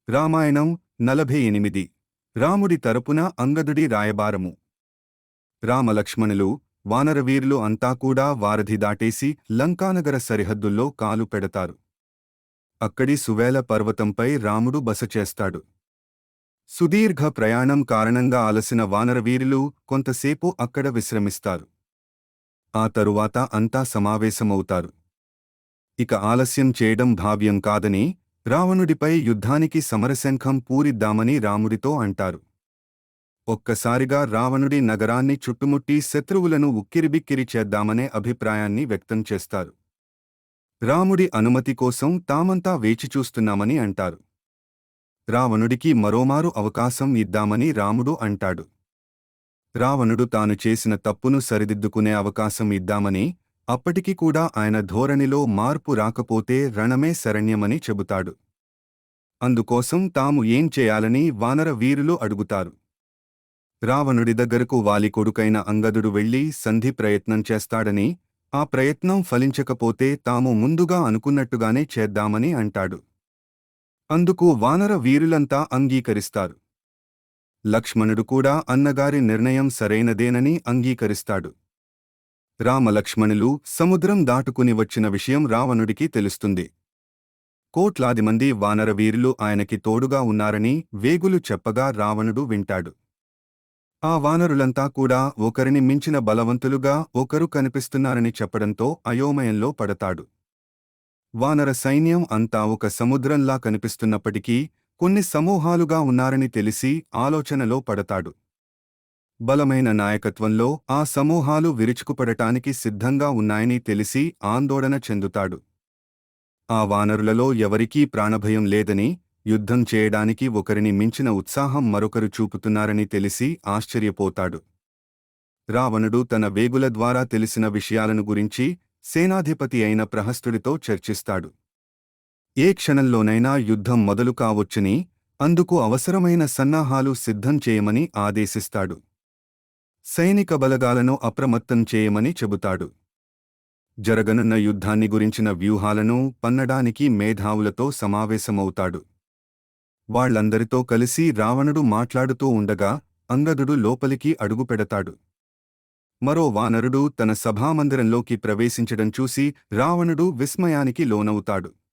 రామాయణం 48 రాముడి తరపున అంగదుడి రాయబారము. రామలక్ష్మణులు వానరవీరులు అంతా కూడా వారధి దాటేసి లంకానగర సరిహద్దుల్లో కాలు పెడతారు. అక్కడి సువేల పర్వతంపై రాముడు బస చేస్తాడు. సుదీర్ఘ ప్రయాణం కారణంగా అలసిన వానరవీరులు కొంతసేపు అక్కడ విశ్రమిస్తారు. ఆ తరువాత అంతా సమావేశమవుతారు. ఇక ఆలస్యం చేయడం భావ్యం కాదని రావణుడిపై యుద్ధానికి సమరశంఖం పూరిద్దామని రాముడితో అంటారు. ఒక్కసారిగా రావణుడి నగరాన్ని చుట్టుముట్టి శత్రువులను ఉక్కిరిబిక్కిరి చేద్దామనే అభిప్రాయాన్ని వ్యక్తం చేస్తారు. రాముడి అనుమతి కోసం తామంతా వేచిచూస్తున్నామని అంటారు. రావణుడికి మరోమారు అవకాశం ఇద్దామని రాముడు అంటాడు. రావణుడు తాను చేసిన తప్పును సరిదిద్దుకునే అవకాశం ఇద్దామని, అప్పటికి కూడా ఆయన ధోరణిలో మార్పు రాకపోతే రణమే శరణ్యమని చెబుతాడు. అందుకోసం తాము ఏం చేయాలని వానర వీరులు అడుగుతారు. రావణుడి దగ్గరకు వాలి కొడుకైన అంగదుడు వెళ్లి సంధి ప్రయత్నం చేస్తాడని, ఆ ప్రయత్నం ఫలించకపోతే తాము ముందుగా అనుకున్నట్టుగానే చేద్దామని అంటాడు. అందుకు వానర వీరులంతా అంగీకరిస్తారు. లక్ష్మణుడు కూడా అన్నగారి నిర్ణయం సరైనదేనని అంగీకరిస్తాడు. రామలక్ష్మణులు సముద్రం దాటుకుని వచ్చిన విషయం రావణుడికి తెలుస్తుంది. కోట్లాది మంది వానరవీరులు ఆయనకి తోడుగా ఉన్నారని వేగులు చెప్పగా రావణుడు వింటాడు. ఆ వానరులంతా కూడా ఒకరిని మించిన బలవంతులుగా ఒకరు కనిపిస్తున్నారని చెప్పడంతో అయోమయంలో పడతాడు. వానర సైన్యం అంతా ఒక సముద్రంలా కనిపిస్తున్నప్పటికీ కొన్ని సమూహాలుగా ఉన్నారని తెలిసి ఆలోచనలో పడతాడు. బలమైన నాయకత్వంలో ఆ సమూహాలు విరుచుకుపడటానికి సిద్ధంగా ఉన్నాయని తెలిసి ఆందోళన చెందుతాడు. ఆ వానరులలో ఎవరికీ ప్రాణభయం లేదని, యుద్ధం చేయడానికి ఒకరిని మించిన ఉత్సాహం మరొకరు చూపుతున్నారని తెలిసి ఆశ్చర్యపోతాడు. రావణుడు తన వేగుల ద్వారా తెలిసిన విషయాలను గురించి సేనాధిపతి అయిన ప్రహస్తుడితో చర్చిస్తాడు. ఏ క్షణంలోనైనా యుద్ధం మొదలు కావచ్చుని, అందుకు అవసరమైన సన్నాహాలు సిద్ధం చేయమని ఆదేశిస్తాడు. సైనిక బలగాలను అప్రమత్తం చేయమని చెబుతాడు. జరగనున్న యుద్ధాన్ని గురించిన వ్యూహాలను పన్నడానికి మేధావులతో సమావేశమవుతాడు. వాళ్లందరితో కలిసి రావణుడు మాట్లాడుతూ ఉండగా అంగదుడు లోపలికి అడుగుపెడతాడు. మరో వానరుడు తన సభామందిరంలోకి ప్రవేశించడం చూసి రావణుడు విస్మయానికి లోనవుతాడు.